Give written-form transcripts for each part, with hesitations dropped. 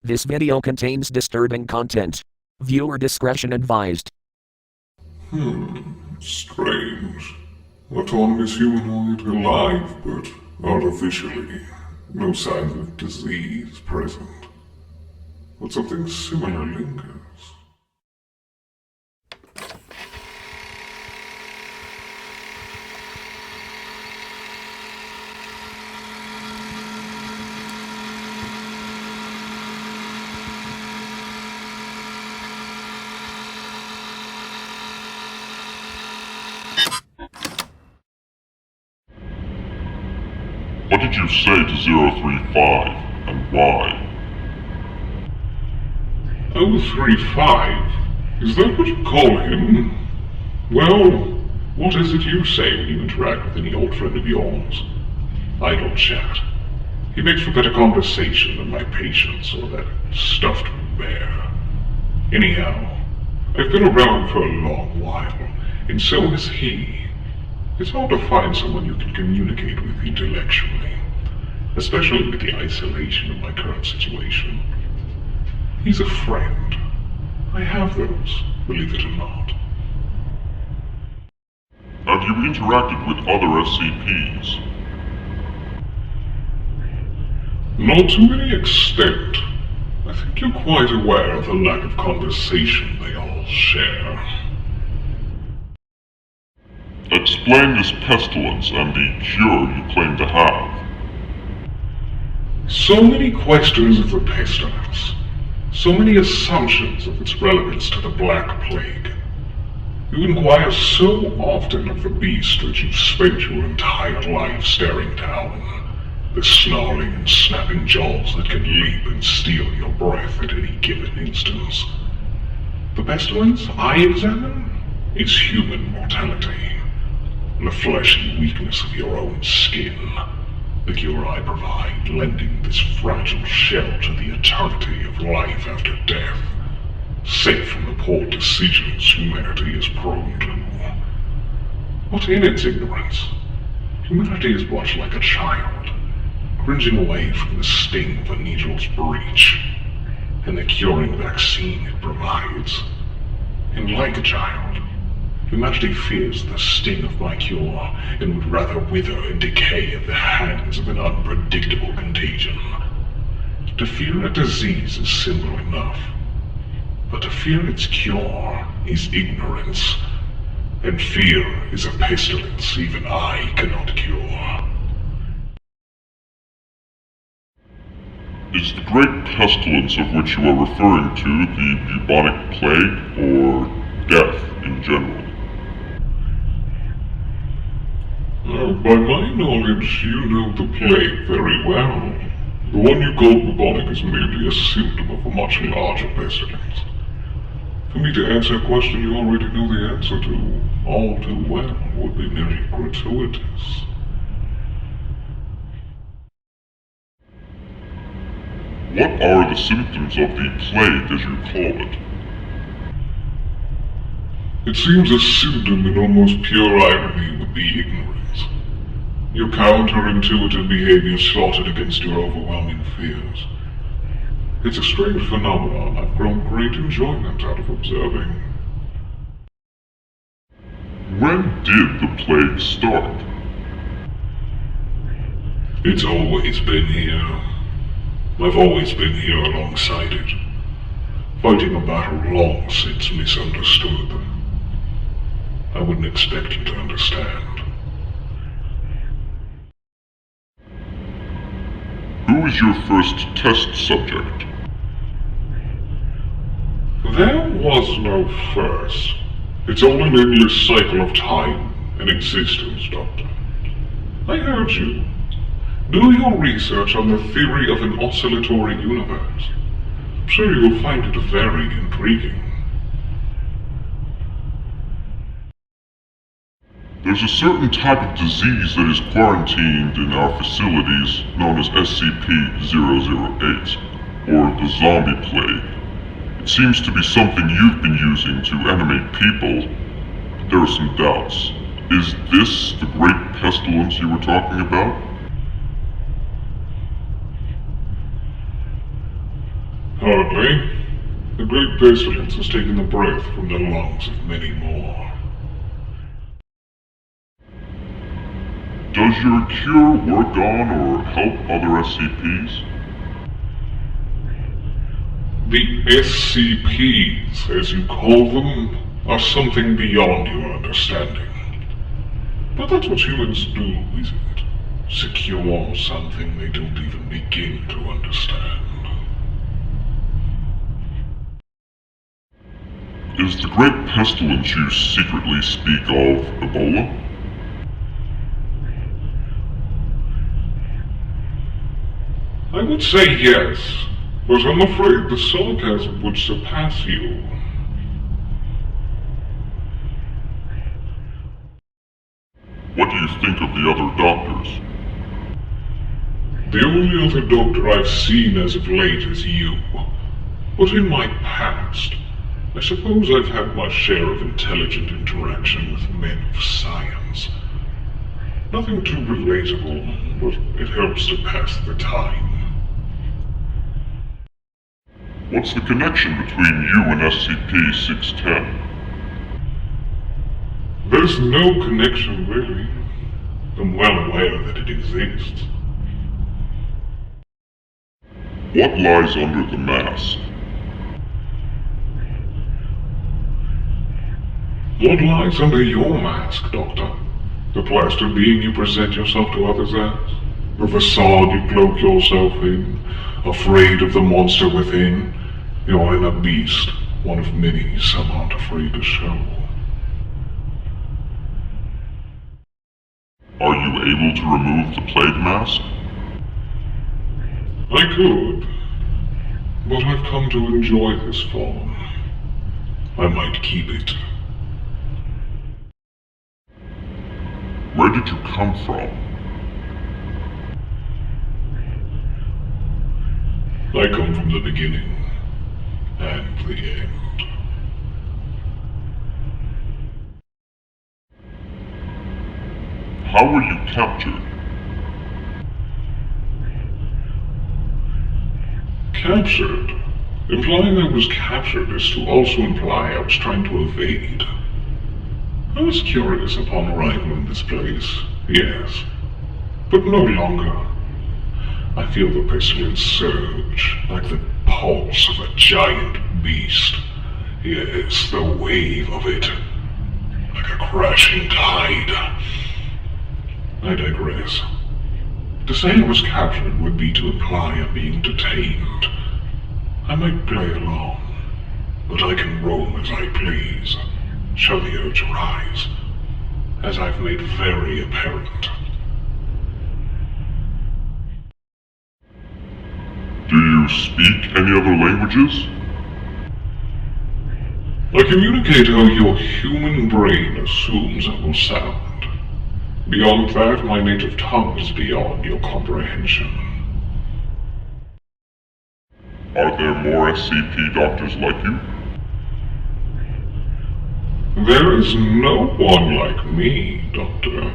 This video contains disturbing content. Viewer discretion advised. Strange. Autonomous humanoid alive, but artificially. No signs of disease present. But something similar lingers. What did you say to 035, and why? 035? Is that what you call him? Well, what is it you say when you interact with any old friend of yours? Idle chat. He makes for better conversation than my patience or that stuffed bear. Anyhow, I've been around for a long while, and so has he. It's hard to find someone you can communicate with intellectually, especially with the isolation of my current situation. He's a friend. I have those, believe it or not. Have you interacted with other SCPs? Not to any extent. I think you're quite aware of the lack of conversation they all share. Explain this pestilence and the cure you claim to have. So many questions of the pestilence. So many assumptions of its relevance to the Black Plague. You inquire so often of the beast that you've spent your entire life staring down. The snarling and snapping jaws that can leap and steal your breath at any given instance. The pestilence I examine is human mortality. The fleshy weakness of your own skin. The cure I provide, lending this fragile shell to the eternity of life after death, safe from the poor decisions humanity is prone to. But in its ignorance, humanity is much like a child, cringing away from the sting of a needle's breach, and the curing vaccine it provides. And like a child, humanity fears the sting of my cure, and would rather wither and decay at the hands of an unpredictable contagion. To fear a disease is simple enough, but to fear its cure is ignorance, and fear is a pestilence even I cannot cure. Is the great pestilence of which you are referring to the bubonic plague, or death in general? By my knowledge, you know the plague very well. The one you call bubonic is merely a symptom of a much larger pestilence. For me to answer a question you already know the answer to all too well would be merely gratuitous. What are the symptoms of the plague, as you call it? It seems a symptom in almost pure irony would be ignorance. Your counterintuitive behavior slotted against your overwhelming fears. It's a strange phenomenon I've grown great enjoyment out of observing. When did the plague start? It's always been here. I've always been here alongside it, fighting a battle long since misunderstood. I wouldn't expect you to understand. Who was your first test subject? There was no first. It's all an endless cycle of time and existence, Doctor. I heard you. Do your research on the theory of an oscillatory universe. I'm sure you'll find it very intriguing. There's a certain type of disease that is quarantined in our facilities known as SCP-008, or the zombie plague. It seems to be something you've been using to animate people, but there are some doubts. Is this the great pestilence you were talking about? Hardly. The great pestilence has taken the breath from the lungs of many more. Does your cure work on or help other SCPs? The SCPs, as you call them, are something beyond your understanding. But that's what humans do, isn't it? Secure something they don't even begin to understand. Is the great pestilence you secretly speak of Ebola? I would say yes, but I'm afraid the sarcasm would surpass you. What do you think of the other doctors? The only other doctor I've seen as of late is you. But in my past, I suppose I've had my share of intelligent interaction with men of science. Nothing too relatable, but it helps to pass the time. What's the connection between you and SCP-610? There's no connection, really. I'm well aware that it exists. What lies under the mask? What lies under your mask, Doctor? The plaster being you present yourself to others as? The facade you cloak yourself in? Afraid of the monster within? Your inner beast, one of many some aren't afraid to show. Are you able to remove the plague mask? I could, but I've come to enjoy this form. I might keep it. Where did you come from? I come from the beginning and the end. How were you captured? Captured? Implying I was captured is to also imply I was trying to evade. I was curious upon arrival in this place, yes, but no longer. I feel the pestilence surge, like the pulse of a giant beast. Yes, the wave of it, like a crashing tide. I digress. To say I was captured would be to imply I'm being detained. I might play along, but I can roam as I please, show the urge arise, as I've made very apparent. Do you speak any other languages? I communicate how your human brain assumes I will sound. Beyond that, my native tongue is beyond your comprehension. Are there more SCP doctors like you? There is no one like me, Doctor.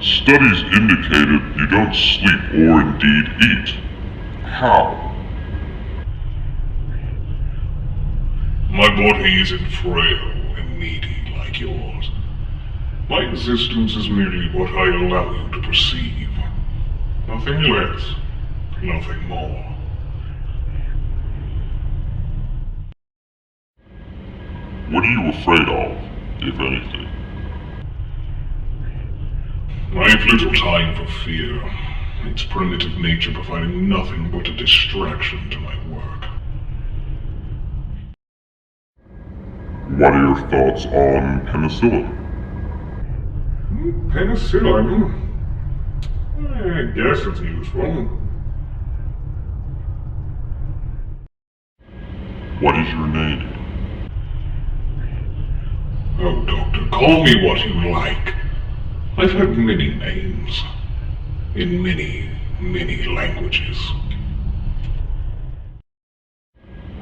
Studies indicated you don't sleep or indeed eat. How? My body isn't frail and needy like yours. My existence is merely what I allow you to perceive. Nothing less, nothing more. What are you afraid of, if anything? I've little time for fear. Its primitive nature providing nothing but a distraction to my work. What are your thoughts on penicillin? Penicillin? I guess it's useful. What is your name? Oh, Doctor, call me what you like. I've had many names. In many, many languages.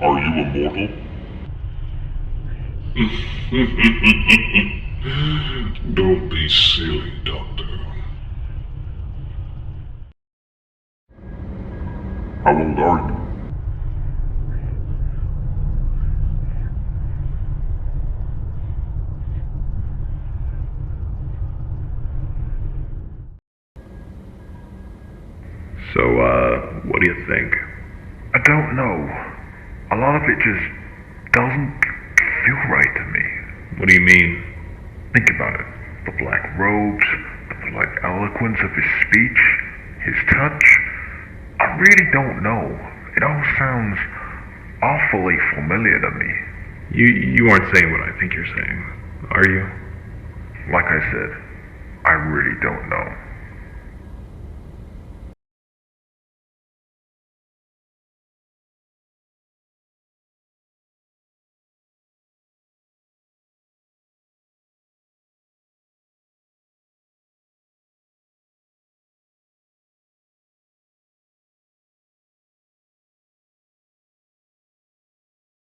Are you immortal? Don't be silly, Doctor. How old are you? So, what do you think? I don't know. A lot of it just doesn't feel right to me. What do you mean? Think about it. The black robes, the polite eloquence of his speech, his touch. I really don't know. It all sounds awfully familiar to me. You aren't saying what I think you're saying, are you? Like I said, I really don't know.